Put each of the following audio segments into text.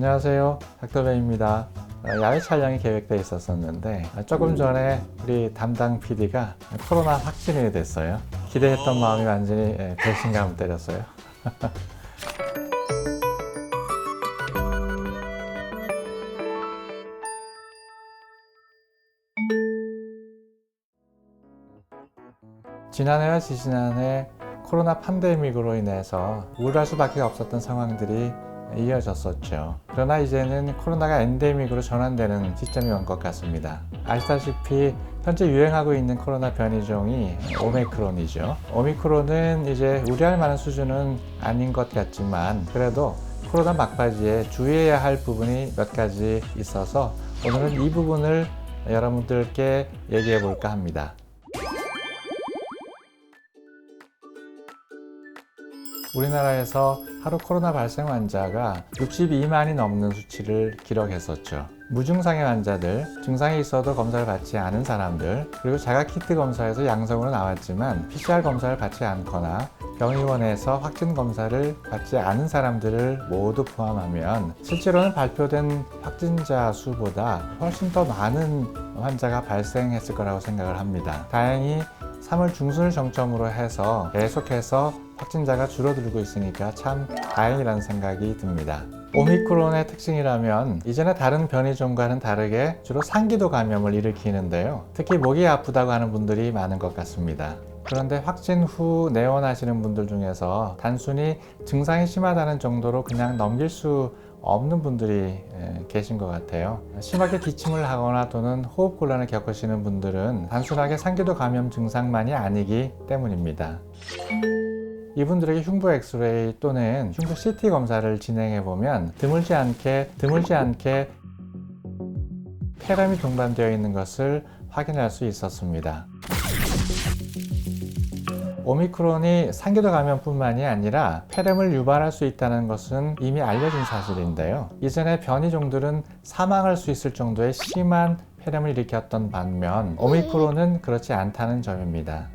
안녕하세요, 닥터베입니다. 야외 촬영이 계획되어 있었는데 조금 전에 우리 담당 PD가 코로나 확진이 됐어요. 기대했던 마음이 완전히 배신감을 때렸어요. 지난해와 지지난해 코로나 팬데믹으로 인해서 우울할 수밖에 없었던 상황들이 이어졌었죠. 그러나 이제는 코로나가 엔데믹으로 전환되는 시점이 온 것 같습니다. 아시다시피 현재 유행하고 있는 코로나 변이종이 오미크론이죠. 오미크론은 이제 우려할 만한 수준은 아닌 것 같지만 그래도 코로나 막바지에 주의해야 할 부분이 몇 가지 있어서 오늘은 이 부분을 여러분들께 얘기해 볼까 합니다. 우리나라에서 하루 코로나 발생 환자가 62만이 넘는 수치를 기록했었죠. 무증상의 환자들, 증상이 있어도 검사를 받지 않은 사람들, 그리고 자가키트 검사에서 양성으로 나왔지만 PCR 검사를 받지 않거나 병의원에서 확진 검사를 받지 않은 사람들을 모두 포함하면 실제로는 발표된 확진자 수보다 훨씬 더 많은 환자가 발생했을 거라고 생각을 합니다. 다행히 3월 중순을 정점으로 해서 계속해서 확진자가 줄어들고 있으니까 참 다행이라는 생각이 듭니다. 오미크론의 특징이라면 이전에 다른 변이종과는 다르게 주로 상기도 감염을 일으키는데요. 특히 목이 아프다고 하는 분들이 많은 것 같습니다. 그런데 확진 후 내원하시는 분들 중에서 단순히 증상이 심하다는 정도로 그냥 넘길 수 없는 분들이 계신 것 같아요. 심하게 기침을 하거나 또는 호흡곤란을 겪으시는 분들은 단순하게 상기도 감염 증상만이 아니기 때문입니다. 이분들에게 흉부 엑스레이 또는 흉부 CT 검사를 진행해 보면 드물지 않게 폐렴이 동반되어 있는 것을 확인할 수 있었습니다. 오미크론이 상기도 감염뿐만이 아니라 폐렴을 유발할 수 있다는 것은 이미 알려진 사실인데요. 이전에 변이종들은 사망할 수 있을 정도의 심한 폐렴을 일으켰던 반면 오미크론은 그렇지 않다는 점입니다.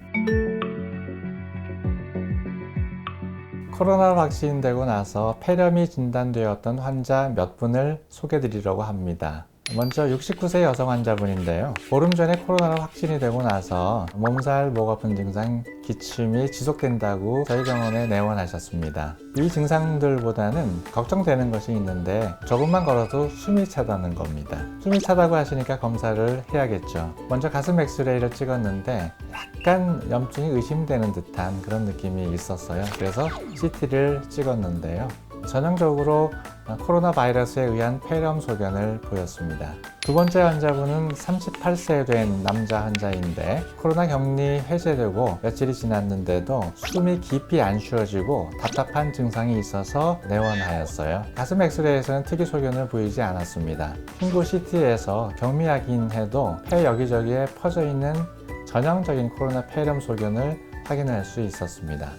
코로나 확진되고 나서 폐렴이 진단되었던 환자 몇 분을 소개해 드리려고 합니다. 먼저 69세 여성 환자분인데요. 보름 전에 코로나로 확진이 되고 나서 몸살, 목 아픈 증상, 기침이 지속된다고 저희 병원에 내원하셨습니다. 이 증상들보다는 걱정되는 것이 있는데 조금만 걸어도 숨이 차다는 겁니다. 숨이 차다고 하시니까 검사를 해야겠죠. 먼저 가슴 엑스레이를 찍었는데 약간 염증이 의심되는 듯한 그런 느낌이 있었어요. 그래서 CT를 찍었는데요. 전형적으로 코로나 바이러스에 의한 폐렴 소견을 보였습니다. 두 번째 환자분은 38세 된 남자 환자인데 코로나 격리 해제되고 며칠이 지났는데도 숨이 깊이 안 쉬어지고 답답한 증상이 있어서 내원하였어요. 가슴 엑스레이에서는 특이 소견을 보이지 않았습니다. 흉부 CT에서 경미하긴 해도 폐 여기저기에 퍼져 있는 전형적인 코로나 폐렴 소견을 확인할 수 있었습니다.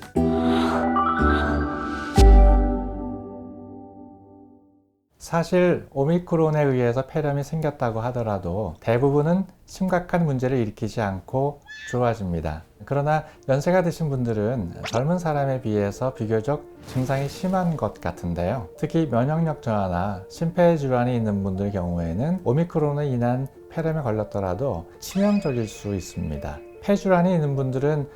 사실 오미크론에 의해서 폐렴이 생겼다고 하더라도 대부분은 심각한 문제를 일으키지 않고 좋아집니다. 그러나 연세가 드신 분들은 젊은 사람에 비해서 비교적 증상이 심한 것 같은데요. 특히 면역력 저하나 심폐질환이 있는 분들 경우에는 오미크론으로 인한 폐렴에 걸렸더라도 치명적일 수 있습니다. 폐질환이 있는 분들은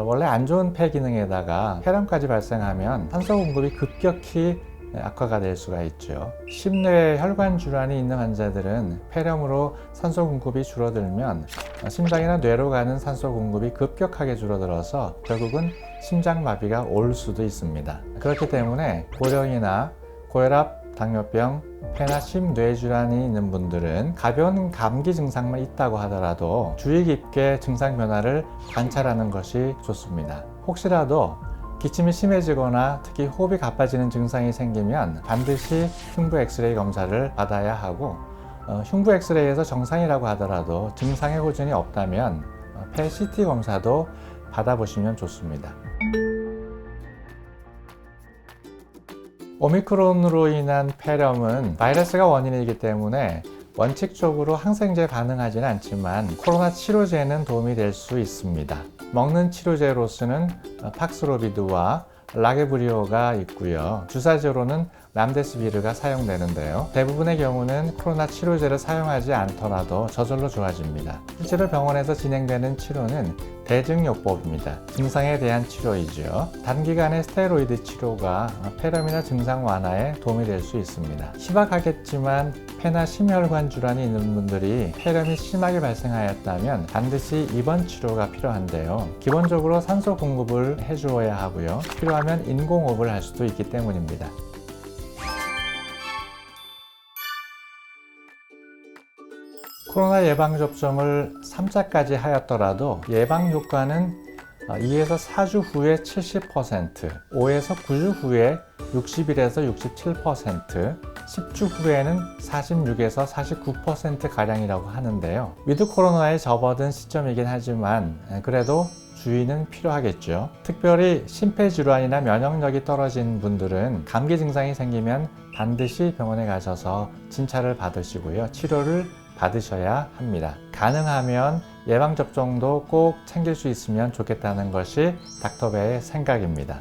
원래 안 좋은 폐 기능에다가 폐렴까지 발생하면 산소 공급이 급격히 악화가 될 수가 있죠. 심뇌 혈관 질환이 있는 환자들은 폐렴으로 산소 공급이 줄어들면 심장이나 뇌로 가는 산소 공급이 급격하게 줄어들어서 결국은 심장마비가 올 수도 있습니다. 그렇기 때문에 고령이나 고혈압, 당뇨병, 폐나 심뇌 질환이 있는 분들은 가벼운 감기 증상만 있다고 하더라도 주의 깊게 증상 변화를 관찰하는 것이 좋습니다. 혹시라도 기침이 심해지거나 특히 호흡이 가빠지는 증상이 생기면 반드시 흉부 엑스레이 검사를 받아야 하고 흉부 엑스레이에서 정상이라고 하더라도 증상의 호전이 없다면 폐 CT 검사도 받아보시면 좋습니다. 오미크론으로 인한 폐렴은 바이러스가 원인이기 때문에 원칙적으로 항생제에 반응하지는 않지만 코로나 치료제는 도움이 될 수 있습니다. 먹는 치료제로서는 팍스로비드와 라게브리오가 있고요. 주사제로는 람데시비르가 사용되는데요. 대부분의 경우는 코로나 치료제를 사용하지 않더라도 저절로 좋아집니다. 실제로 병원에서 진행되는 치료는 대증요법입니다. 증상에 대한 치료이죠. 단기간의 스테로이드 치료가 폐렴이나 증상 완화에 도움이 될 수 있습니다. 희박하겠지만 폐나 심혈관 질환이 있는 분들이 폐렴이 심하게 발생하였다면 반드시 입원 치료가 필요한데요. 기본적으로 산소 공급을 해주어야 하고요. 필요하면 인공호흡을 할 수도 있기 때문입니다. 코로나 예방접종을 3차까지 하였더라도 예방 효과는 2에서 4주 후에 70%, 5에서 9주 후에 61에서 67%, 10주 후에는 46에서 49%가량이라고 하는데요. 위드 코로나에 접어든 시점이긴 하지만 그래도 주의는 필요하겠죠. 특별히 심폐질환이나 면역력이 떨어진 분들은 감기 증상이 생기면 반드시 병원에 가셔서 진찰을 받으시고요. 치료를 받으셔야 합니다. 가능하면 예방접종도 꼭 챙길 수 있으면 좋겠다는 것이 닥터베의 생각입니다.